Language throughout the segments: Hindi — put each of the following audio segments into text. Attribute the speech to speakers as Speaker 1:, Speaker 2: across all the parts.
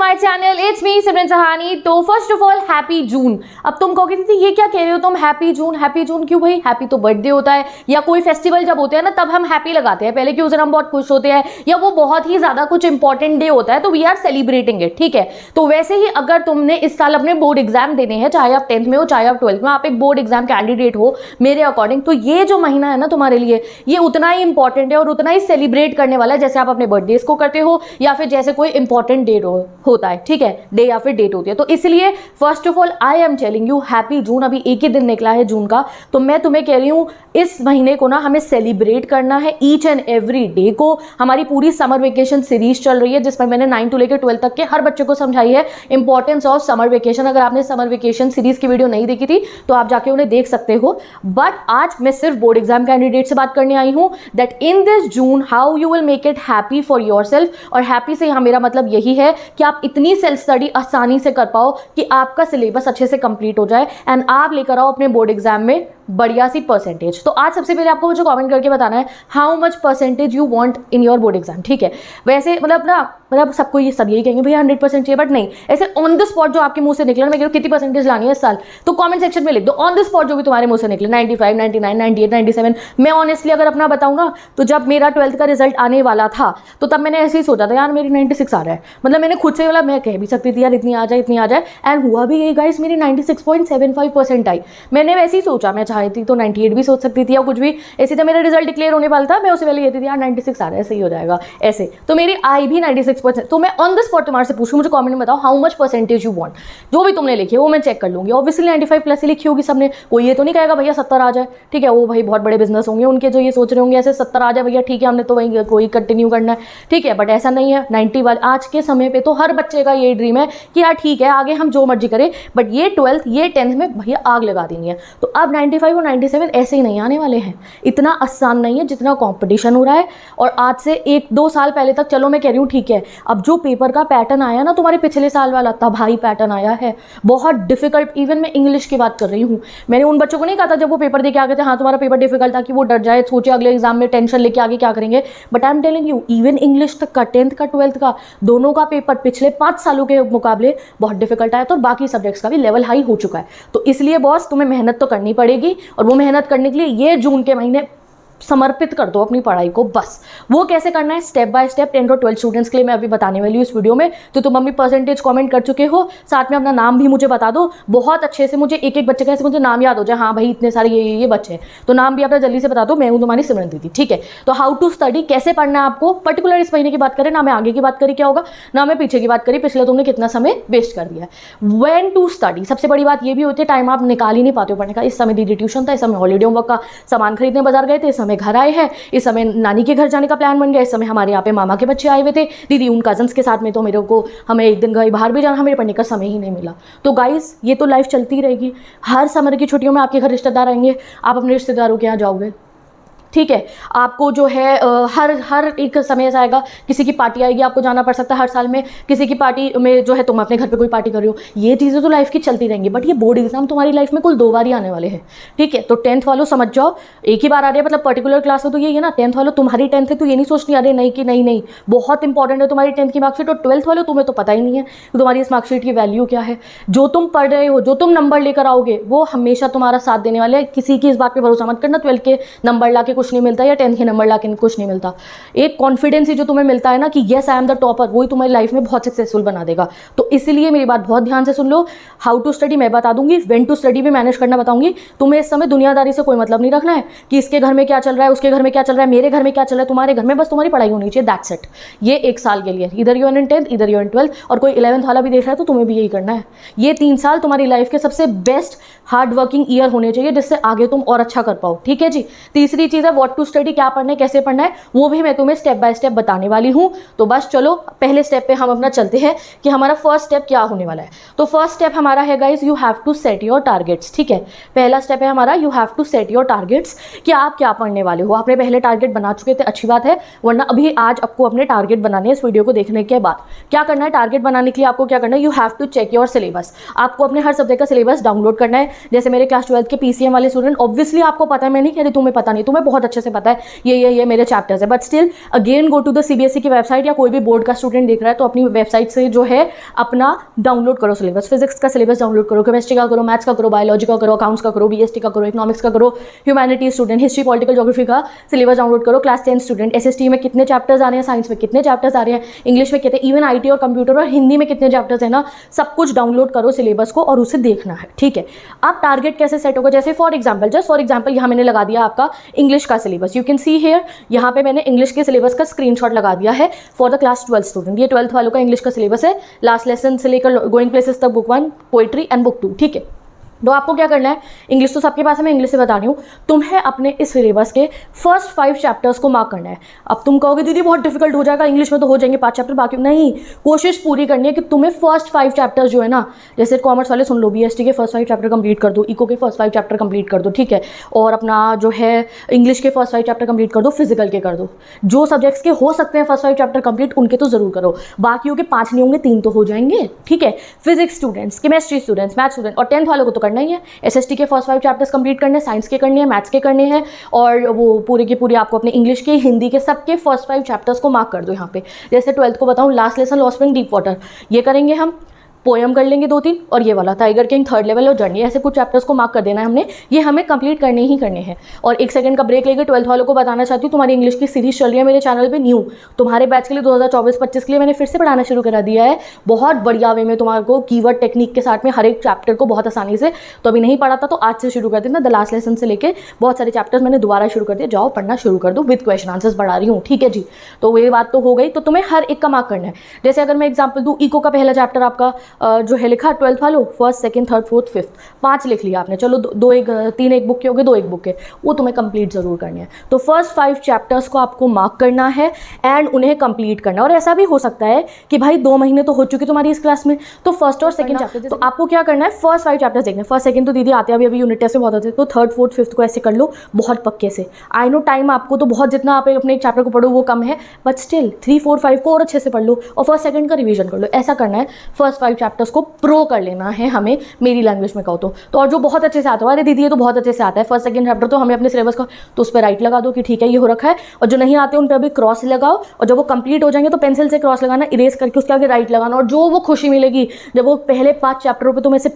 Speaker 1: माय चैनल, इट्स मी सिमरन सहानी। तो फर्स्ट ऑफ ऑल हैप्पी जून। अब तुम कहोगे दीदी ये क्या कह रहे हो तुम, हैप्पी जून क्यों भाई? हैप्पी तो बर्थडे होता है या कोई फेस्टिवल जब होते हैं ना तब हम हैप्पी लगाते हैं, पहले कि उस दिन हम बहुत खुश होते हैं या वो बहुत ही ज्यादा कुछ इंपॉर्टेंट डे होता है तो वी आर सेलिब्रेटिंग इट, ठीक है। तो वैसे ही अगर तुमने इस साल अपने बोर्ड एग्जाम देने हैं, चाहे आप 10th में हो चाहे आप 12th में, आप एक बोर्ड एग्जाम कैंडिडेट हो मेरे अकॉर्डिंग, तो ये जो महीना है ना तुम्हारे लिए ये उतना ही इंपॉर्टेंट है और उतना ही सेलिब्रेट करने वाला है जैसे आप अपने बर्थडे को करते हो या फिर जैसे कोई इंपॉर्टेंट डेट होता है, ठीक है, डे या फिर डेट होती है। तो इसलिए first of all I am telling you happy June. अभी एक ही दिन निकला है जून का, तो मैं तुम्हें कह रही हूँ इस महीने को ना हमें सेलिब्रेट करना है ईच एंड एवरी डे को। हमारी पूरी समर वेकेशन सीरीज चल रही है जिसमें मैंने 9 to लेकर 12 तक के हर बच्चे को समझाई है इंपॉर्टेंस ऑफ समर वेकेशन। अगर आपने समर वेकेशन सीरीज की वीडियो नहीं देखी थी तो आप जाके उन्हें देख सकते हो। बट आज मैं सिर्फ बोर्ड एग्जाम कैंडिडेट से बात करने आई हूँ that in this June how you will make it happy for your self. और हैप्पी से यहाँ मेरा मतलब यही है कि आप इतनी सेल्फ स्टडी आसानी से कर पाओ कि आपका सिलेबस अच्छे से कंप्लीट हो जाए एंड आप लेकर आओ अपने बोर्ड एग्जाम में बढ़िया सी परसेंटेज। तो आज सबसे पहले आपको मुझे कमेंट करके बताना है how much percentage you want in your board exam, ठीक है। वैसे मतलब सबको ये सब यही कहेंगे भैया 100% चाहिए, बट नहीं, ऐसे ऑन द स्पॉट जो आपके मुंह से निकले, मैं कह रही हूँ कितनी परसेंटेज लानी है इस साल, तो कमेंट सेक्शन में लिख दो ऑन द स्पॉट जो भी तुम्हारे मुंह से निकले, 95, 99, 98, 97। मैं ऑनेस्टली अगर अपना बताऊँ ना तो जब मेरा 12th का रिजल्ट आने वाला था तो तब मैंने ऐसे ही सोचा था यार मेरी 96 आ रहा है, मतलब मैंने खुद से बोला, मैं कह भी सकती थी यार इतनी आ जाए, एंड हुआ भी यही गाइस, मेरी 96.75% आई। मैंने वैसे ही सोचा, मैं चाहती तो 98 भी सोच सकती थी या कुछ भी, ऐसे तो मेरा रिजल्ट डिक्लेयर होने वाला था, मैं उससे पहले कहती थी यार 96 आ रहा है सही हो जाएगा ऐसे, तो मेरी आई भी 96%। तो मैं ऑन द स्पॉट तुम्हारे से पूछूं, मुझे कमेंट में बताओ how much percentage you want, जो भी तुमने लिखी है वो मैं चेक कर लूंगी। ऑब्वियसली 95 प्लस ही लिखी होगी सबने, कोई ये तो नहीं कहेगा भैया 70 आ जाए, ठीक है। वो भाई बहुत बड़े बिजनेस होंगे उनके जो ये सोच रहे होंगे ऐसे 70 आ जाए भैया, ठीक है हमने तो वही कोई कंटिन्यू करना है, ठीक है। बट ऐसा नहीं है, 90 वाले आज के समय पे तो हर बच्चे का ये ड्रीम है कि यार ठीक है आगे हम जो मर्जी करें बट ये 12th ये 10th में भैया आग लगा देनी है। तो अब 95 और 97 ऐसे ही नहीं आने वाले हैं, इतना आसान नहीं है जितना कंपटीशन हो रहा है। और आज से 1-2 साल पहले तक चलो मैं कह रही हूँ ठीक है, अब जो पेपर का पैटर्न आया ना तुम्हारे पिछले साल वाला, तब हाई पैटर्न आया है, बहुत डिफिकल्ट। इवन मैं इंग्लिश की बात कर रही हूँ, मैंने उन बच्चों को नहीं कहा था जब वो पेपर दे के आ गए थे हाँ तुम्हारा पेपर डिफिकल्ट था कि वो डर जाए, सोचे अगले एग्जाम में टेंशन लेके आगे क्या करेंगे। But I am telling you even English तक का 10th का 12th का दोनों का पेपर पिछले 5 सालों के मुकाबले बहुत डिफिकल्ट आया, तो बाकी सब्जेक्ट्स का भी लेवल हाई हो चुका है। तो इसलिए बॉस तुम्हें मेहनत तो करनी पड़ेगी और वो मेहनत करने के लिए ये जून के महीने समर्पित कर दो अपनी पढ़ाई को। बस वो कैसे करना है स्टेप बाय स्टेप 10 और 12 स्टूडेंट्स के लिए मैं अभी बताने वाली हूँ इस वीडियो में। तो तुम अपनी परसेंटेज कमेंट कर चुके हो, साथ में अपना नाम भी मुझे बता दो बहुत अच्छे से, मुझे एक एक बच्चे का ऐसे मुझे नाम याद हो जाए, हाँ भाई इतने सारे ये बच्चे हैं, तो नाम भी अपना जल्दी से बता दो, मैं हूँ तुम्हारी सिमरन दीदी, ठीक है। तो हाउ टू स्टडी, कैसे पढ़ना है आपको, पर्टिकुलर इस महीने की बात करें ना, मैं आगे की बात करी क्या होगा ना मैं पीछे की बात करी, पिछले तुमने कितना समय वेस्ट कर दिया है। व्हेन टू स्टडी, सबसे बड़ी बात ये भी होती है टाइम आप निकाल ही नहीं पाते हो पढ़ने का। इस समय दीदी ट्यूशन था, इस समय हॉलीडे होमवर्क का सामान खरीदने बाजार गए थे, इस समय घर आए हैं, इस समय नानी के घर जाने का प्लान बन गया, इस समय हमारे यहाँ पे मामा के बच्चे आए हुए थे, दीदी उन कजन्स के साथ में, तो मेरे को हमें एक दिन कहीं बाहर भी जाना, हमें पढ़ने का समय ही नहीं मिला। तो गाइस ये तो लाइफ चलती रहेगी, हर समर की छुट्टियों में आपके घर रिश्तेदार आएंगे, आप अपने रिश्तेदारों के यहाँ जाओगे, ठीक है। आपको जो है हर एक समय ऐसा आएगा किसी की पार्टी आएगी, आपको जाना पड़ सकता है हर साल में किसी की पार्टी में, जो है तुम अपने घर पे कोई पार्टी कर रहे हो, ये चीज़ें तो लाइफ की चलती रहेंगी। बट ये बोर्ड एग्जाम तुम्हारी लाइफ में कुल 2 बार ही आने वाले हैं, ठीक है। तो 10th वालों समझ जाओ एक ही बार आ रही है, मतलब पर्टिकुलर क्लास में तो यही है ना, 10th वालों तुम्हारी 10th है तो ये नहीं सोचनी आ रही नहीं कि नहीं बहुत इंपॉर्टेंट है तुम्हारी 10th की मार्कशीट। और 12th वालों तुम्हें तो पता ही नहीं है कि तुम्हारी इस मार्कशीट की वैल्यू क्या है, जो तुम पढ़ रहे हो जो तुम नंबर लेकर आओगे वो हमेशा तुम्हारा साथ देने वाले हैं। किसी की इस बात पर भरोसा मत करना 12th के नंबर ला के कुछ नहीं मिलता या 10th के नंबर लाके कुछ नहीं मिलता। एक कॉन्फिडेंस ही जो तुम्हें मिलता है ना कि yes I am the topper, वही तुम्हारी लाइफ में बहुत सक्सेसफुल बना देगा। तो इसलिए मेरी बात बहुत ध्यान से सुन लो, हाउ टू स्टडी मैं बता दूंगी, व्हेन टू स्टडी भी मैनेज करना बताऊंगी। तुम्हें इस समय दुनियादारी से कोई मतलब नहीं रखना है कि इसके घर में क्या चल रहा है, उसके घर में क्या चल रहा है, मेरे घर में क्या चल रहा है, तुम्हारे घर में बस तुम्हारी पढ़ाई होनी चाहिए, दैट्स इट। ये 1 साल के लिए, इधर यू आर इन 10th इधर यू आर इन 12th, और कोई 11th वाला भी देख रहा है तो तुम्हें भी यही करना है। ये 3 साल तुम्हारी लाइफ के सबसे बेस्ट हार्ड वर्किंग ईयर होने चाहिए जिससे आगे तुम और अच्छा कर पाओ, ठीक है जी। तीसरी चीज़ है व्हाट टू स्टडी, क्या पढ़ना है कैसे पढ़ना है, वो भी मैं तुम्हें स्टेप बाय स्टेप बताने वाली हूँ। तो बस चलो पहले स्टेप पे हम अपना चलते हैं कि हमारा फर्स्ट स्टेप क्या होने वाला है। तो फर्स्ट स्टेप हमारा है guys you have to set your targets, ठीक है। पहला स्टेप है हमारा you have to set your targets कि आप क्या पढ़ने वाले हो। आपने पहले टारगेट बना चुके थे, अच्छी बात है, वरना अभी आज आपको अपने टारगेट बनाने इस वीडियो को देखने के बाद क्या करना है। टारगेट बनाने के लिए आपको क्या करना है, you have to check your syllabus. आपको अपने हर सब्जेक्ट का सिलेबस डाउनलोड करना है। जैसे मेरे क्लास 12th के PCM वाले स्टूडेंट, ऑब्वियसली आपको पता है, मैं नहीं कह रही तुम्हें पता नहीं, तुम्हें बहुत अच्छे से पता है ये मेरे चैप्टर्स है, but still again go to the CBSE की वेबसाइट, या कोई भी बोर्ड का स्टूडेंट देख रहा है तो अपनी वेबसाइट से जो है अपना डाउनलोड करो सिलेबस, फिजिक्स का सिलेबस डाउनलोड करो, केमिस्ट्री का करो, मैथ्स का करो, बायोलॉजी का करो, अकाउंट्स का करो, बीएसटी का करो, इकोनॉमिक्स का करो, humanity student, history political geography का सिलेबस डाउनलोड करो, क्लास 10 स्टूडेंट, एसएसटी में कितने चैप्टर्स आ रहे हैं, साइंस में कितने चैप्टर्स आ रहे हैं, इंग्लिश में कितने, इवन आईटी और कंप्यूटर और हिंदी में कितने चैप्टर्स है ना, सब कुछ डाउनलोड करो सिलेबस को और उसे देखना है, ठीक है। आप टारगेट कैसे सेट होगा, जैसे for example, just for example यहाँ मैंने लगा दिया आपका इंग्लिश का syllabus, you can see here, यहाँ पे मैंने इंग्लिश के सिलेबस का स्क्रीनशॉट लगा दिया है फॉर द क्लास 12 स्टूडेंट। ये 12th वालों का इंग्लिश का सिलेबस है, लास्ट लेसन से लेकर गोइंग प्लेसेस तक बुक 1, पोइट्री एंड बुक 2, ठीक है। तो आपको क्या करना है, इंग्लिश तो सबके पास है, मैं इंग्लिश से बता रही हूँ, तुम्हें अपने इस सिलेबस के फर्स्ट 5 चैप्टर्स को मार्क करना है। अब तुम कहोगे दीदी बहुत डिफिकल्ट हो जाएगा, इंग्लिश में तो हो जाएंगे 5 चैप्टर, बाकी नहीं, कोशिश पूरी करनी है कि तुम्हें फर्स्ट 5 चैप्टर्स जो है ना, जैसे कॉमर्स वाले सुन लो, बीएसटी के फर्स्ट 5 चैप्टर कंप्लीट कर दो, इको के फर्स्ट 5 चैप्टर कंप्लीट कर दो, ठीक है, और अपना जो है इंग्लिश के फर्स्ट 5 चैप्टर कंप्लीट कर दो, फिजिकल के कर दो, जो सब्जेक्ट्स के हो सकते हैं फर्स्ट 5 चैप्टर कंप्लीट उनके तो जरूर करो, बाकियों के 5 नहीं होंगे 3 तो हो जाएंगे, ठीक है। Physics students, chemistry students, math student और 10th वालों को तो करना ही है, एसएसटी के फर्स्ट 5 चैप्टर्स कंप्लीट करने हैं, साइंस के करने हैं, मैथ्स के करने हैं, और वो पूरे के पूरे आपको अपने इंग्लिश के, हिंदी के, सबके फर्स्ट 5 चैप्टर्स को मार्क कर दो यहाँ पे। जैसे 12th को बताऊँ, last lesson law spring deep water, ये करेंगे हम, पोएम कर लेंगे 2-3, और ये वाला टाइगर किंग 3rd लेवल और जर्नी, ऐसे कुछ चैप्टर्स को मार्क कर देना है हमने, ये हमें कंप्लीट करने ही करने हैं। और 1 सेकंड का ब्रेक लेके 12th वालों को बताना चाहती हूँ, तुम्हारी इंग्लिश की सीरीज चल रही है मेरे चैनल पे न्यू, तुम्हारे बैच के लिए 2024-25 के लिए मैंने फिर से पढ़ाना शुरू करा दिया है, बहुत बढ़िया वे में तुम्हारे को कीवर्ड टेक्निक के साथ में हर एक चैप्टर को बहुत आसानी से, तो अभी नहीं पढ़ा था तो आज से शुरू कर देना, द लास्ट लेसन से लेके बहुत सारे चैप्टर्स मैंने दोबारा शुरू कर दिया, जाओ पढ़ना शुरू कर दो, विद क्वेश्चन आंसर्स बढ़ा रही हूँ, ठीक है जी। तो ये बात तो हो गई, तो तुम्हें हर एक का मार्क करना है। जैसे अगर मैं एग्जाम्पल दूँ, इको का पहला चैप्टर आपका जो है लिखा 12th वालों, 1st, 2nd, 3rd, 4th, 5th 5 लिख लिया आपने, चलो 3 एक बुक के हो गए, 2 एक बुक के, वो तुम्हें कंप्लीट जरूर करने हैं। तो फर्स्ट 5 चैप्टर्स को आपको मार्क करना है एंड उन्हें कंप्लीट करना है। और ऐसा भी हो सकता है कि भाई 2 महीने तो हो चुके तुम्हारी इस क्लास में, तो फर्स्ट और सेकंड चैप्टर, तो आपको क्या करना है, फर्स्ट 5 चैप्टर्स देखने, फर्स्ट सेकंड तो दीदी आते हैं अभी यूनिट टेस्ट में बहुत आते हैं, तो 3rd, 4th, 5th को ऐसे कर लो बहुत पक्के से। आई नो टाइम आपको तो बहुत, जितना आप अपने एक चैप्टर को पढ़ो वो कम है, बट स्टिल 3, 4, 5 को और अच्छे से पढ़ लो और फर्स्ट सेकंड का रिवीजन कर लो, ऐसा करना है। फर्स्ट 5 चैप्टर्स को प्रो कर लेना है हमें, मेरी लैंग्वेज में कहो तो और जो बहुत अच्छे से आता है, अरे दीदी ये तो बहुत अच्छे से आता है फर्स्ट सेकंड चैप्टर, तो हमें अपने सिलेबस का, तो उस पर राइट लगा दो कि ठीक है ये हो रखा है, और जो नहीं आते उन पर भी क्रॉस लगाओ, और जब वो कंप्लीट हो जाएंगे तो पेंसिल से क्रॉस लगाना, इरेज करके उसके आगे राइट लगाना, और जो वो खुशी मिलेगी जब वो पहले 5 चैप्टरों पर तुम ऐसे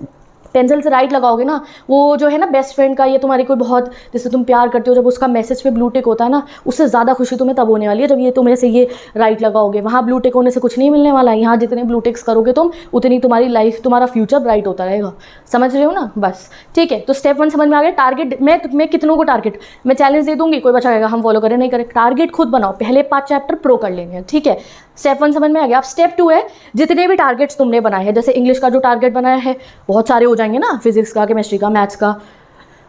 Speaker 1: पेंसिल से राइट लगाओगे ना, वो जो है ना बेस्ट फ्रेंड का, ये तुम्हारी कोई बहुत, जिससे तुम प्यार करते हो, जब उसका मैसेज पे ब्लू टिक होता है ना, उससे ज़्यादा खुशी तुम्हें तब होने वाली है जब ये तुम्हें से ये राइट लगाओगे। वहाँ ब्लू टिक होने से कुछ नहीं मिलने वाला है, यहाँ जितने ब्लू टिक्स करोगे तुम उतनी तुम्हारी लाइफ, तुम्हारा फ्यूचर ब्राइट होता रहेगा। समझ रहे हो ना, बस ठीक है। तो स्टेप 1 समझ में आ गया। टारगेट मैं कितनों को टारगेट, मैं चैलेंज दे दूंगी, कोई बच्चा कहेगा हम फॉलो करें नहीं करें, टारगेट खुद बनाओ, पहले 5 चैप्टर प्रो कर लेंगे, ठीक है। स्टेप 1 समझ में आ गया। अब स्टेप 2 है, जितने भी टारगेट्स तुमने बनाए हैं, जैसे इंग्लिश का जो टारगेट बनाया है बहुत सारे हो जाएंगे ना, फिजिक्स का, केमिस्ट्री का, मैथ्स का,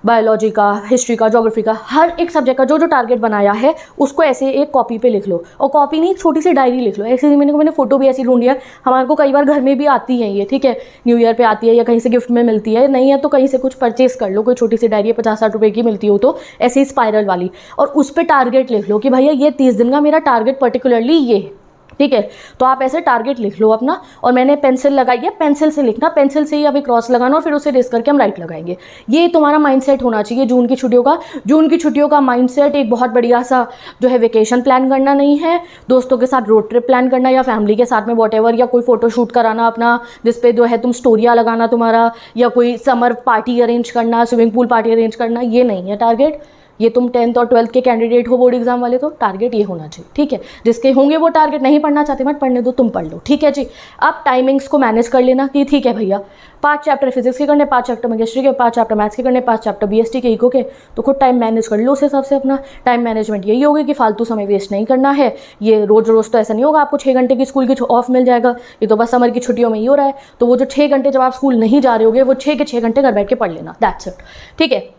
Speaker 1: बायोलॉजी का, हिस्ट्री का, ज्योग्राफी का, हर एक सब्जेक्ट का जो जो टारगेट बनाया है उसको ऐसे एक कॉपी पे लिख लो, और कॉपी नहीं, छोटी सी डायरी लिख लो। ऐसे मैंने फोटो भी ऐसी ढूंढी है, हमारे को कई बार घर में भी आती है ये, ठीक है, न्यू ईयर पे आती है या कहीं से गिफ्ट में मिलती है, नहीं है तो कहीं से कुछ परचेस कर लो, कोई छोटी सी डायरी 50-60 रुपये की मिलती हो तो, ऐसी स्पाइरल वाली, और उस पर टारगेट लिख लो कि भैया ये 30 दिन का मेरा टारगेट पर्टिकुलरली ये, ठीक है। तो आप ऐसे टारगेट लिख लो अपना, और मैंने पेंसिल लगाई है, पेंसिल से लिखना, पेंसिल से ही अभी क्रॉस लगाना और फिर उसे रेस करके हम राइट लगाएंगे। ये तुम्हारा माइंडसेट होना चाहिए जून की छुट्टियों का। जून की छुट्टियों का माइंडसेट एक बहुत बढ़िया सा जो है वेकेशन प्लान करना नहीं है, दोस्तों के साथ रोड ट्रिप प्लान करना या फैमिली के साथ में वॉटएवर, या कोई फोटो शूट कराना अपना जिसपे जो है तुम स्टोरियाँ लगाना तुम्हारा, या कोई समर पार्टी अरेंज करना, स्विमिंग पूल पार्टी अरेंज करना, ये नहीं है टारगेट। ये तुम 10th और 12th के कैंडिडेट हो बोर्ड एग्जाम वाले, तो टारगेट ये होना चाहिए, ठीक है। जिसके होंगे वो टारगेट, नहीं पढ़ना चाहते मत पढ़ने दो, तुम पढ़ लो, ठीक है जी। अब टाइमिंग्स को मैनेज कर लेना कि ठीक है भैया 5 चैप्टर फिजिक्स के करने, 5 चैप्टर केमिस्ट्री के, 5 चैप्टर मैथ्स के करने, 5 चैप्टर बीएसटी के, इको के, तो खुद टाइम मैनेज कर लो उस हिसाब से। अपना टाइम मैनेजमेंट यही होगी कि फालतू समय वेस्ट नहीं करना है। ये रोज़ रोज़ तो ऐसा नहीं होगा आपको 6 घंटे की स्कूल की ऑफ मिल जाएगा, ये तो बस समर की छुट्टियों में ही हो रहा है। तो वो जो 6 घंटे जब आप स्कूल नहीं जा रहे होगे, वो 6 के 6 घंटे घर बैठ के पढ़ लेना, दैट्स इट, ठीक है।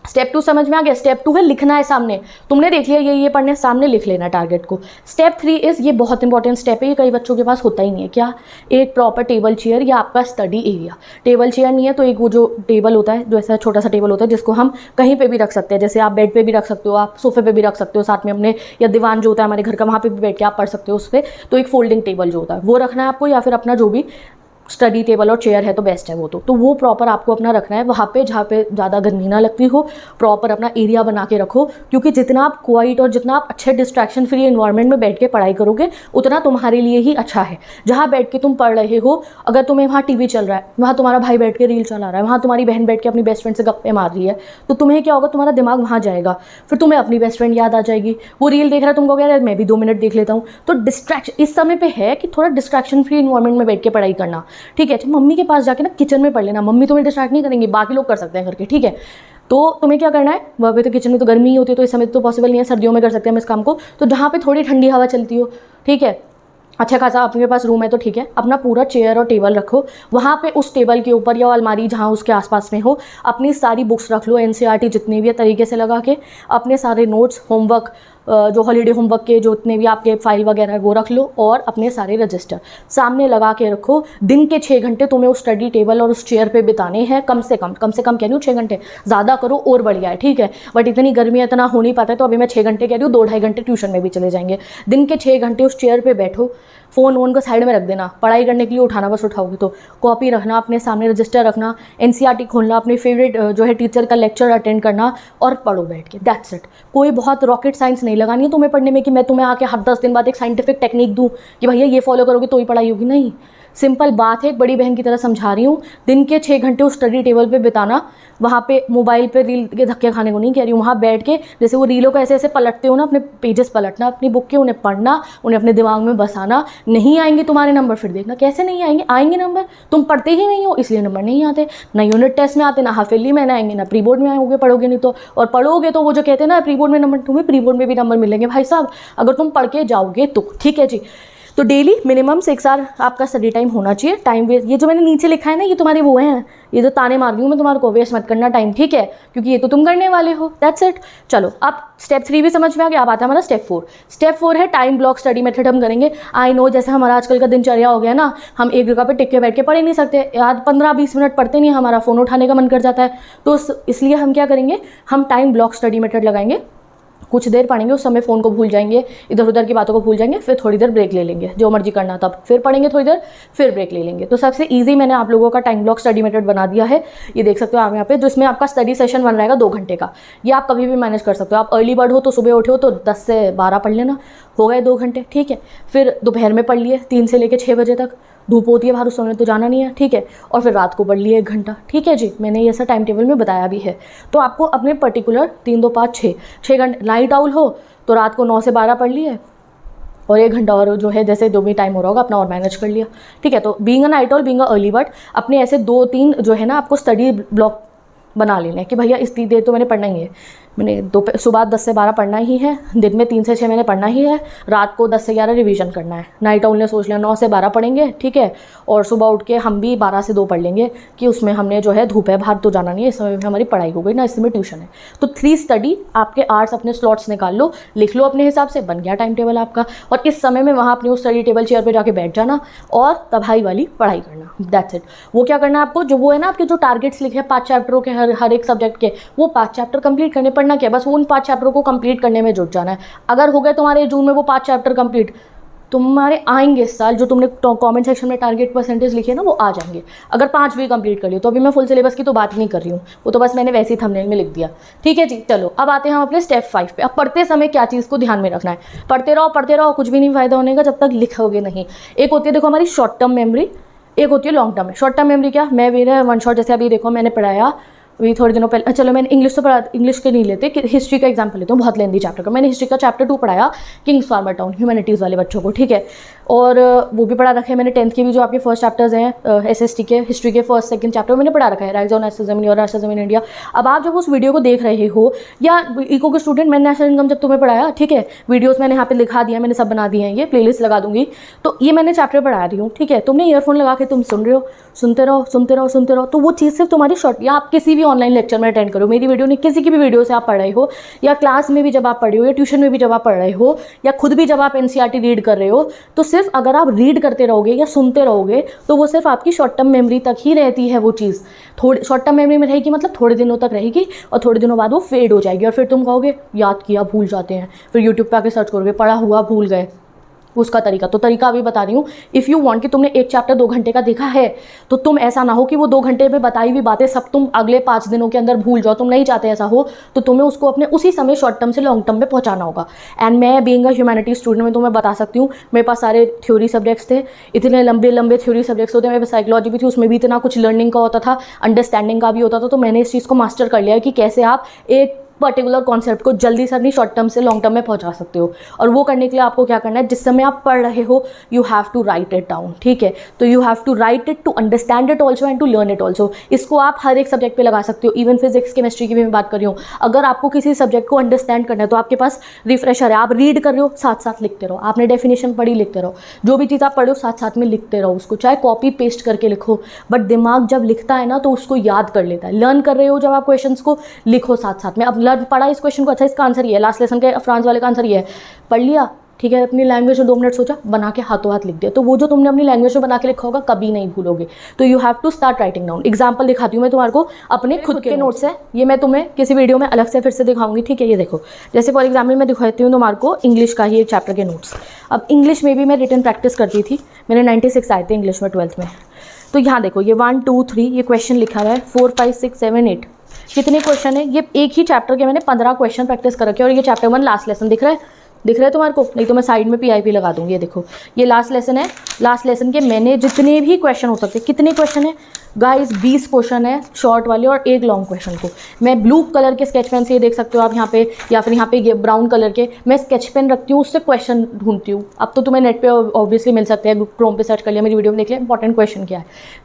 Speaker 1: स्टेप 2 समझ में आ गया। स्टेप 2 है लिखना है सामने, तुमने देख लिया ये पढ़ने, सामने लिख लेना टारगेट को। स्टेप 3 इज, ये बहुत इंपॉर्टेंट स्टेप है, ये कई बच्चों के पास होता ही नहीं है, क्या, एक प्रॉपर टेबल चेयर या आपका स्टडी एरिया। टेबल चेयर नहीं है तो एक वो जो टेबल होता है, जो ऐसा छोटा सा टेबल होता है जिसको हम कहीं पे भी रख सकते हैं, जैसे आप बेड पे भी रख सकते हो, आप सोफे पे भी रख सकते हो साथ में अपने, या दीवान जो होता है हमारे घर का वहाँ पे भी बैठ के आप पढ़ सकते हो उस पर। तो एक फोल्डिंग टेबल जो होता है वो रखना है आपको, या फिर अपना जो भी स्टडी टेबल और चेयर है तो बेस्ट है वो। तो वो प्रॉपर आपको अपना रखना है वहाँ पे जहाँ पे ज़्यादा गर्मी ना लगती हो। प्रॉपर अपना एरिया बना के रखो, क्योंकि जितना आप क्वाइट और जितना आप अच्छे डिस्ट्रैक्शन फ्री एनवायरनमेंट में बैठ के पढ़ाई करोगे उतना तुम्हारे लिए ही अच्छा है। जहाँ बैठ के तुम पढ़ रहे हो, अगर तुम्हें वहाँ टीवी चल रहा है, वहाँ तुम्हारा भाई बैठ के रील चला रहा है, वहाँ तुम्हारी बहन बैठ के अपनी बेस्ट फ्रेंड से गप्पे मार रही है, तो तुम्हें क्या होगा, तुम्हारा दिमाग वहाँ जाएगा, फिर तुम्हें अपनी बेस्ट फ्रेंड याद आ जाएगी। वो रील देख रहा है, तुम कहोगे यार मैं भी 2 मिनट देख लेता हूँ। तो डिस्ट्रैक्शन इस समय पे है कि थोड़ा डिस्ट्रैक्शन फ्री एनवायरनमेंट में बैठ के पढ़ाई करना, ठीक है। मम्मी के पास जाके ना किचन में पढ़ लेना, मम्मी तुम्हें डिस्ट्रैक्ट नहीं करेंगी, बाकी लोग कर सकते हैं करके, ठीक है। तो तुम्हें क्या करना है, वहाँ पे तो किचन में तो गर्मी ही होती है, तो इस समय तो पॉसिबल नहीं है, सर्दियों में कर सकते हैं हम इस काम को। तो जहाँ पे थोड़ी ठंडी हवा चलती हो, ठीक है, अच्छा खासा आपके पास रूम है तो ठीक है, अपना पूरा चेयर और टेबल रखो। वहाँ पे उस टेबल के ऊपर या अलमारी जहाँ उसके आसपास में हो, अपनी सारी बुक्स रख लो, एनसीईआरटी जितने भी है तरीके से लगा के, अपने सारे नोट्स, होमवर्क, जो हॉलीडे होमवर्क के जो इतने भी आपके फाइल वगैरह है वो रख लो, और अपने सारे रजिस्टर सामने लगा के रखो। दिन के 6 घंटे तुम्हें उस स्टडी टेबल और उस चेयर पे बिताने हैं, कम से कम कह रही हूँ 6 घंटे, ज़्यादा करो और बढ़िया है, ठीक है। बट इतनी गर्मी है, इतना हो नहीं पाता है, तो अभी मैं 6 घंटे कह रही हूँ, 2-2.5 घंटे ट्यूशन में भी चले जाएंगे। दिन के 6 घंटे उस चेयर पर बैठो, फ़ोन वोन को साइड में रख देना, पढ़ाई करने के लिए उठाना बस उठाओगे तो, कॉपी रखना अपने सामने, रजिस्टर रखना, एनसीईआरटी खोलना, अपने फेवरेट जो है टीचर का लेक्चर अटेंड करना और पढ़ो बैठ के, दैट्स इट। कोई बहुत रॉकेट साइंस नहीं लगानी है तुम्हें पढ़ने में कि मैं तुम्हें आके हर 10 दिन बाद एक साइंटिफिक टेक्निक दूँ कि भैया ये फॉलो करोगे तो ही पढ़ाई होगी, नहीं। सिंपल बात है, एक बड़ी बहन की तरह समझा रही हूँ। दिन के 6 घंटे उस स्टडी टेबल पे बिताना, वहाँ पे मोबाइल पे रील के धक्के खाने को नहीं कह रही हूँ, वहाँ बैठ के जैसे वो रीलों को ऐसे ऐसे पलटते हो ना, अपने पेजेस पलटना अपनी बुक के, उन्हें पढ़ना, उन्हें अपने दिमाग में बसाना। नहीं आएंगे तुम्हारे नंबर, फिर देखना कैसे नहीं आएंगे, आएंगे नंबर, तुम पढ़ते ही नहीं हो इसलिए नंबर नहीं आते, ना यूनिट टेस्ट में आते, ना हाफिली में आएंगे, ना प्री बोर्ड में आएंगे, पढ़ोगे नहीं तो। और पढ़ोगे तो वो जो कहते हैं ना प्री बोर्ड में नंबर, तुम्हें प्री बोर्ड में भी नंबर मिलेंगे भाई साहब, अगर तुम पढ़ के जाओगे तो, ठीक है जी। तो डेली मिनिमम 6 आवर आपका स्टडी टाइम होना चाहिए। टाइम वेस्ट, ये जो मैंने नीचे लिखा है ना, ये तुम्हारे वो हैं, ये जो ताने मार रही हूँ मैं तुम्हारे को, वेस्ट मत करना टाइम, ठीक है, क्योंकि ये तो तुम करने वाले हो, दैट्स इट। चलो अब स्टेप 3 भी समझ में आ गया, अब आता है हमारा स्टेप 4। स्टेप 4 है टाइम ब्लॉक स्टडी मेथड हम करेंगे। आई नो जैसे हमारा आजकल का दिनचर्या हो गया ना, हम एक जगह पे टिक के बैठ के पढ़ ही नहीं सकते, यार 15-20 मिनट पढ़ते नहीं, हमारा फ़ोन उठाने का मन कर जाता है। तो इसलिए हम क्या करेंगे, हम टाइम ब्लॉक स्टडी मेथड लगाएंगे। कुछ देर पढ़ेंगे, उस समय फ़ोन को भूल जाएंगे, इधर उधर की बातों को भूल जाएंगे, फिर थोड़ी देर ब्रेक ले लेंगे, जो मर्जी करना तब, फिर पढ़ेंगे थोड़ी देर, फिर ब्रेक ले लेंगे। तो सबसे इजी मैंने आप लोगों का टाइम ब्लॉक स्टडी मेथड बना दिया है, ये देख सकते हो आप यहाँ पे, जिसमें आपका स्टडी सेशन बन रहेगा 2 घंटे का। ये आप कभी भी मैनेज कर सकते हो। आप अर्ली बर्ड हो तो सुबह उठे हो तो 10 से 12 पढ़ लेना, हो गए 2 घंटे, ठीक है। फिर दोपहर में पढ़ लिए 3 से लेकर 6 बजे तक, धूप होती है बाहर, उस समय तो जाना नहीं है, ठीक है। और फिर रात को पढ़ लिए 1 घंटा, ठीक है जी। मैंने ये ऐसा टाइम टेबल में बताया भी है। तो आपको अपने पर्टिकुलर 3, 2, 5, 6 घंटे, नाइट आउल हो तो रात को 9 से 12 पढ़ लिए, और 1 घंटा और जो है जैसे जो भी टाइम हो रहा होगा अपना और मैनेज कर लिया, ठीक है। तो being a night owl, being a early bird, अपने ऐसे 2-3 जो है ना आपको स्टडी ब्लॉक बना लेना है कि भैया इतनी देर तो मैंने पढ़ना ही है। मैंने सुबह 10 से 12 पढ़ना ही है, दिन में 3 से 6 मैंने पढ़ना ही है, रात को 10 से 11 रिवीजन करना है। नाइट आउल ने सोच लिया 9 से 12 पढ़ेंगे, ठीक है, और सुबह उठ के हम भी 12 से 2 पढ़ लेंगे कि उसमें हमने जो है धूप है बाहर तो जाना नहीं है, इस समय में हमारी पढ़ाई हो गई ना, इसमें ट्यूशन है। तो 3 स्टडी आपके आवर्स अपने स्लॉट्स निकाल लो, लिख लो अपने हिसाब से, बन गया टाइम टेबल आपका। और इस समय में वहाँ अपनी उस स्टडी टेबल चेयर पर जाके बैठ जाना और तबाही वाली पढ़ाई करना, दैट्स इट। वो क्या करना है आपको, जो वो है ना आपके जो टारगेट्स लिखे हैं 5 चैप्टरों के, हर एक सब्जेक्ट के, वो 5 चैप्टर कंप्लीट करने, पढ़ना क्या, बस वो उन 5 चैप्टर को कंप्लीट करने में जुट जाना है। अगर हो गए तुम्हारे जून में वो 5 चैप्टर कंप्लीट, तुम्हारे आएंगे इस साल जो तुमने कमेंट सेक्शन में टारगेट परसेंटेज लिखे ना वो आ जाएंगे, अगर 5 भी कंप्लीट कर लियो। तो अभी मैं फुल सिलेबस की तो बात नहीं कर रही हूँ, वो तो बस मैंने वैसे ही थंबनेल में लिख दिया, ठीक है जी। चलो अब आते हैं हम अपने स्टेप 5 पे। अब पढ़ते समय क्या चीज़ को ध्यान में रखना है, पढ़ते रहो, कुछ भी नहीं फ़ायदा होने का जब तक लिखोगे नहीं। एक होती है देखो हमारी शॉर्ट टर्म मेमोरी, एक होती है long term. Short term memory क्या, मैं मेरा 1 शॉट, जैसे अभी देखो मैंने पढ़ाया अभी थोड़े दिनों पहले, चलो मैंने इंग्लिश तो पढ़ा, इंग्लिश के नहीं लेते, हिस्ट्री का एग्जाम्पल लेते हूँ, बहुत लेंदी चैप्टर का। मैंने हिस्ट्री का चैप्टर 2 पढ़ाया, किंग्स फार्मर टाउन, ह्यूमैनिटीज़ वाले बच्चों को, ठीक है। और वो भी पढ़ा रखा है मैंने 10th के भी जो आपके फर्स्ट चैप्टर्स हैं SST के, हिस्ट्री के फर्स्ट सेकंड चैप्टर मैंने पढ़ा रखा है, राइज ऑन नेशनलिज्म और नेशनलिज्म इन इंडिया। अब आप जब उस वीडियो को देख रहे हो, या इको के स्टूडेंट, मैंने नेशनल इनकम जब तुम्हें पढ़ाया, ठीक है, वीडियोज़ मैंने यहाँ पे दिखा दिया, मैंने सब बना दिए हैं, ये प्लेलिस्ट लगा दूंगी। तो ये मैंने चैप्टर पढ़ा रही हूँ, ठीक है, तुमने ईयरफोन लगा के तुम सुन रहे हो, सुनते रहो। तो वो चीज़ सिर्फ तुम्हारी शॉर्ट, या आप किसी भी ऑनलाइन लेक्चर में अटेंड करो, मेरी वीडियो नहीं, किसी की भी वीडियो से आप पढ़ रहे हो, या क्लास में भी जब आप पढ़ रहे हो, या ट्यूशन में भी जब आप पढ़ रहे हो, या खुद भी जब आप NCERT रीड कर रहे हो, तो सिर्फ अगर आप रीड करते रहोगे या सुनते रहोगे तो वो सिर्फ आपकी शॉर्ट टर्म मेमोरी तक ही रहती है। वो चीज़ थोड़ी शॉर्ट टर्म मेमोरी में रहेगी, मतलब थोड़े दिनों तक रहेगी, और थोड़े दिनों बाद वो फेड हो जाएगी, और फिर तुम कहोगे याद किया भूल जाते हैं, फिर यूट्यूब पे आके सर्च करोगे पढ़ा हुआ भूल गए, उसका तरीका, तो तरीका अभी बता रही हूँ। इफ़ यू वांट कि तुमने एक चैप्टर 2 घंटे का देखा है तो तुम ऐसा ना हो कि वो 2 घंटे में बताई हुई बातें सब तुम अगले 5 दिनों के अंदर भूल जाओ, तुम नहीं चाहते ऐसा हो, तो तुम्हें उसको अपने उसी समय शॉर्ट टर्म से लॉन्ग टर्म में पहुंचाना होगा। एंड मैं बीइंग अ ह्यूमैनिटीज स्टूडेंट में तुम्हें बता सकती हूँ, मेरे पास सारे थ्योरी सब्जेक्ट्स थे, इतने लंबे लंबे थ्योरी सब्जेक्ट्स होते हैं, मेरे पास साइकोलॉजी भी थी, उसमें भी इतना कुछ लर्निंग का होता था, अंडरस्टैंडिंग का भी होता था। तो मैंने इस चीज़ को मास्टर कर लिया कि कैसे आप एक पर्टिकुलर कॉन्सेप्ट को जल्दी से अपनी शॉर्ट टर्म से लॉन्ग टर्म में पहुंचा सकते हो। और वो करने के लिए आपको क्या करना है, जिस समय आप पढ़ रहे हो you have to write it down, ठीक है। तो you have to write it to understand it also and to learn it also. इसको आप हर एक सब्जेक्ट पे लगा सकते हो, इवन फिजिक्स केमिस्ट्री की भी मैं बात कर रही हूँ। अगर आपको किसी सब्जेक्ट को अंडरस्टैंड करना है तो आपके पास रिफ्रेशर है, आप रीड कर रहे हो साथ साथ लिखते रहो, आपने डेफिनेशन पढ़ी लिखते रहो, जो भी चीज़ आप पढ़ो साथ साथ में लिखते रहो उसको, चाहे कॉपी पेस्ट करके लिखो, बट दिमाग जब लिखता है ना तो उसको याद कर लेता है। लर्न कर रहे हो जब आप क्वेश्चंस को लिखो साथ साथ में। अब लर्न पढ़ा इस क्वेश्चन को, अच्छा इसका आंसर ये है, लास्ट लेसन के फ्रांस वाले का आंसर ये है, पढ़ लिया, ठीक है, अपनी लैंग्वेज में 2 मिनट सोचा, बना के हाथों हाथ लिख दिया, तो वो जो तुमने अपनी लैंग्वेज में बना के लिखा होगा कभी नहीं भूलोगे। तो you have to start writing down. Example दिखाती हूँ मैं तुम्हारे को, अपने खुद के नोट्स है, ये मैं तुम्हें किसी वीडियो में अलग से फिर से दिखाऊंगी, ठीक है। ये देखो, जैसे फॉर एग्जाम्पल मैं दिखाती हूँ तुम्हारे को इंग्लिश का ही एक चैप्टर के नोट्स। अब इंग्लिश में भी मैं रिटन प्रैक्टिस करती थी, मेरे 96 आए थे इंग्लिश में 12th में। तो यहाँ देखो, ये 1 2 3 ये क्वेश्चन लिखा हुआ है, 4 5 6 7 8 कितने क्वेश्चन है, ये एक ही चैप्टर के मैंने 15 क्वेश्चन प्रैक्टिस कर रखे हैं। और ये चैप्टर 1 लास्ट लेसन दिख रहा है तुम्हारे को, नहीं तो मैं साइड में PIP लगा दूंगी। ये देखो, ये लास्ट लेसन है, लास्ट लेसन के मैंने जितने भी क्वेश्चन हो सकते, कितने क्वेश्चन है गाइस, 20 क्वेश्चन है शॉर्ट वाले और एक लॉन्ग क्वेश्चन को मैं ब्लू कलर के स्केच पेन से, ये देख सकते हो आप यहाँ पे, या फिर यहाँ पे ये ब्राउन कलर के मैं स्केच पेन रखती हूँ, उससे क्वेश्चन ढूंढती हूँ। अब तो तुम्हें नेट पे ऑब्वियसली मिल सकते हैं, क्रोम पे सर्च कर लिया, मेरी वीडियो में देख लिया, इंपॉर्टेंट क्वेश्चन क्या है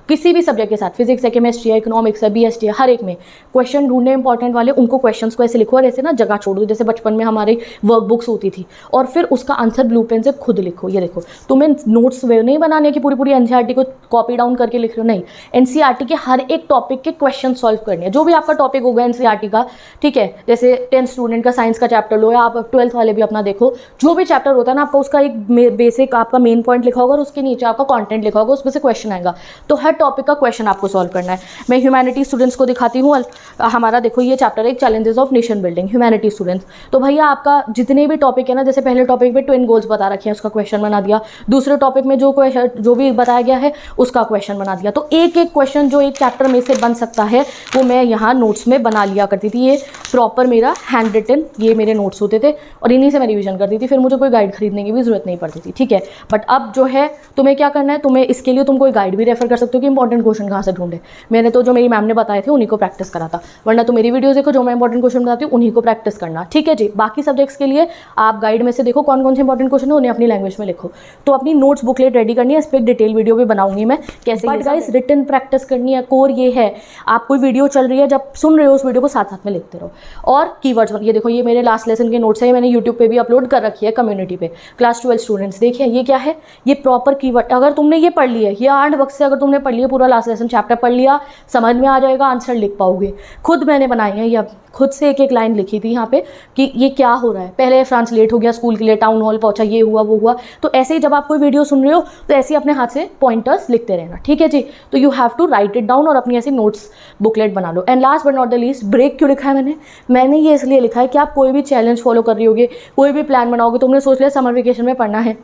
Speaker 1: किसी भी सब्जेक्ट के साथ, फिजिक्स है, केमिस्ट्री है, इकोनॉमिक्स है, BST है, हर एक में क्वेश्चन ढूंढने इंपॉर्टेंट वाले, उनको क्वेश्चन को ऐसे लिखो और ऐसे ना जगह छोड़ दो, जैसे बचपन में हमारी वर्क बुक्स होती थी, और फिर उसका आंसर ब्लू पेन से खुद लिखो। ये देखो, तुम्हें नोट्स वे नहीं बनाने की पूरी NCERT को कॉपी डाउन करके लिख रहे हो, नहीं, NCERT के हर एक टॉपिक के क्वेश्चन सॉल्व करने हैं, जो भी आपका टॉपिक होगा NCERT का, ठीक है। जैसे 10th स्टूडेंट का साइंस का चैप्टर लो, या आप 12th वाले भी अपना देखो, जो भी चैप्टर होता है ना आपका, उसका एक बेसिक आपका मेन पॉइंट लिखा होगा और उसके नीचे आपका कंटेंट लिखा होगा, उसमें से क्वेश्चन आएगा। तो हर टॉपिक का क्वेश्चन आपको सॉल्व करना है। मैं ह्यूमैनिटी स्टूडेंट्स को दिखाती हूँ, हमारा देखो ये चैप्टर है challenges of nation building, humanity students. तो भैया आपका जितने भी टॉपिक है ना, जैसे पहले टॉपिक में ट्विन गोल्स बता रखे हैं, उसका क्वेश्चन बना दिया, दूसरे टॉपिक में जो भी बताया गया है उसका क्वेश्चन बना दिया। तो एक एक क्वेश्चन जो एक चैप्टर में से बन सकता है वो मैं यहाँ नोट्स में बना लिया करती थी। ये प्रॉपर मेरा हैंड रिटन ये मेरे नोट्स होते थे और इन्हीं से मैं रिवीजन करती थी, फिर मुझे कोई गाइड खरीदने की भी जरूरत नहीं पड़ती थी, ठीक है। बट अब जो है तुम्हें क्या करना है, तुम्हें इसके लिए तुम कोई गाइड भी रेफर कर सकते हो कि इंपॉर्टेंट क्वेश्चन कहाँ से ढूंढे। मैंने तो जो मेरी मैम ने बताए थे उन्हीं को प्रैक्टिस करा था, वरना तो मेरी वीडियोस देखो, जो मैं इंपॉर्टेंट क्वेश्चन बताती हूँ उन्हीं को प्रैक्टिस करना, ठीक है जी। बाकी सब्जेक्ट्स के लिए आप गाइड में से देखो कौन कौन से इंपॉर्टेंट क्वेश्चन है, उन्हें अपनी लैंग्वेज में लिखो। तो अपनी नोट्स बुकलेट रेडी करनी है, इस पर एक डिटेल वीडियो भी बनाऊंगी मैं कैसे, बट गाइस रिटन प्रैक्टिस करनी है। कोर ये है, आप कोई वीडियो चल रही है, जब सुन रहे हो उस वीडियो को साथ साथ में लिखते रहो। और कीवर्ड्स, ये देखो ये मेरे लास्ट लेसन के नोट्स है, मैंने यूट्यूब पे भी अपलोड कर रखी है कम्युनिटी पे, क्लास 12 स्टूडेंट्स देखिए ये क्या है, ये प्रॉपर कीवर्ड। अगर तुमने ये पढ़ लिया है, ये 8 वक्त से अगर तुमने पढ़ लिया, पूरा लास्ट लेसन चैप्टर पढ़ लिया, समझ में आ जाएगा, आंसर लिख पाओगे। खुद मैंने बनाई है, ये खुद से एक एक लाइन लिखी थी यहाँ पे कि ये क्या हो रहा है, पहले फ्रांस लेट हो गया स्कूल के लिए, टाउन हॉल पहुंचा, ये हुआ वो हुआ। तो ऐसे ही जब आप कोई वीडियो सुन रहे हो तो ऐसे ही अपने हाथ से पॉइंटर्स लिखते रहना, ठीक है जी। तो you have to write it down और अपनी ऐसी नोट्स बुकलेट बना लो। And last but not the least, break क्यों लिखा है मैंने ये इसलिए लिखा है कि आप कोई भी चैलेंज फॉलो कर रही होगी, कोई भी प्लान बनाओगे, तुमने सोच लिया समर वेकेशन में पढ़ना है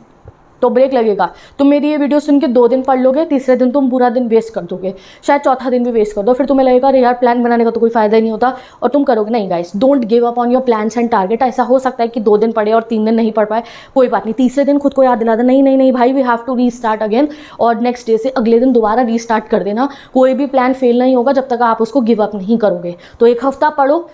Speaker 1: तो ब्रेक लगेगा, तुम मेरी ये वीडियो सुन के 2 दिन पढ़ लोगे, तीसरे दिन तुम पूरा दिन वेस्ट कर दोगे, शायद चौथा दिन भी वेस्ट कर दो, फिर तुम्हें लगेगा अरे यार प्लान बनाने का तो कोई फायदा ही नहीं होता, और तुम करोगे नहीं। Guys don't give up on your plans and target. ऐसा हो सकता है कि 2 दिन पढ़े और 3 दिन नहीं पढ़ पाए, कोई बात नहीं, तीसरे दिन खुद को याद दिला देना, नहीं भाई we have to restart again, और नेक्स्ट डे से अगले दिन दोबारा रीस्टार्ट कर देना। कोई भी प्लान फेल नहीं होगा जब तक आप उसको गिव अप नहीं करोगे। तो 1 हफ्ता पढ़ो,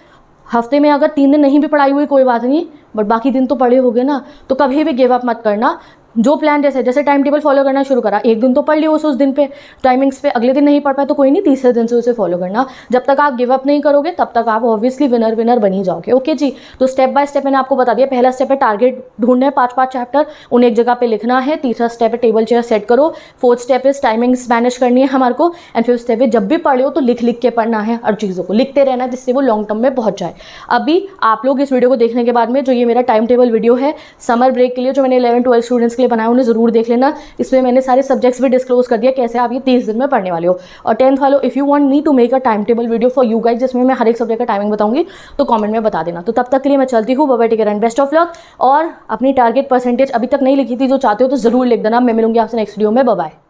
Speaker 1: हफ्ते में अगर 3 दिन नहीं भी पढ़ाई हुई कोई बात नहीं, बट बाकी दिन तो पढ़े होगे ना, तो कभी भी गिव अप मत करना। जो प्लान जैसे टाइम टेबल फॉलो करना शुरू करा, 1 दिन तो पढ़ लियो उस दिन पे टाइमिंग्स पे, अगले दिन नहीं पढ़ पाए तो कोई नहीं, तीसरे दिन से उसे फॉलो करना। जब तक आप गिव अप नहीं करोगे तब तक आप ऑब्वियसली विनर बन ही जाओगे, ओके जी। तो स्टेप बाय स्टेप मैंने आपको बता दिया। पहला स्टेप है टारगेट ढूंढना है, 5-5 चैप्टर उन्हें एक जगह पे लिखना है। तीसरा स्टेप है टेबल चेयर सेट करो। 4th step is timings manage करनी है हमारे को। एंड 5th स्टेप है जब भी पढ़े हो तो लिख के पढ़ना है, हर चीज़ों को लिखते रहना है जिससे वो लॉन्ग टर्म में पहुंच जाए। अभी आप लोग इस वीडियो को देखने के बाद में जो ये मेरा टाइम टेबल वीडियो है समर ब्रेक के लिए, जो मैंने 11-12 स्टूडेंट्स के लिए बनाया उन्हें ज़रूर देख लेना। इसमें मैंने सारे सब्जेक्ट्स भी डिस्क्लोज कर दिया कैसे आप ये 30 दिन में पढ़ने वाले हो। और 10th वालों, if you want me to make a time table video for you guys जिसमें मैं हर एक सब्जेक्ट का टाइमिंग बताऊंगी तो कमेंट में बता देना। तो तब तक के लिए मैं चलती हूँ, bye bye, take care and best of luck. और अपनी टारगेट परसेंटेज अभी तक नहीं लिखी थी, जो चाहते हो तो ज़रूर लिख देना। मैं मिलूंगी आपसे नेक्स्ट वीडियो में, बाय बाय।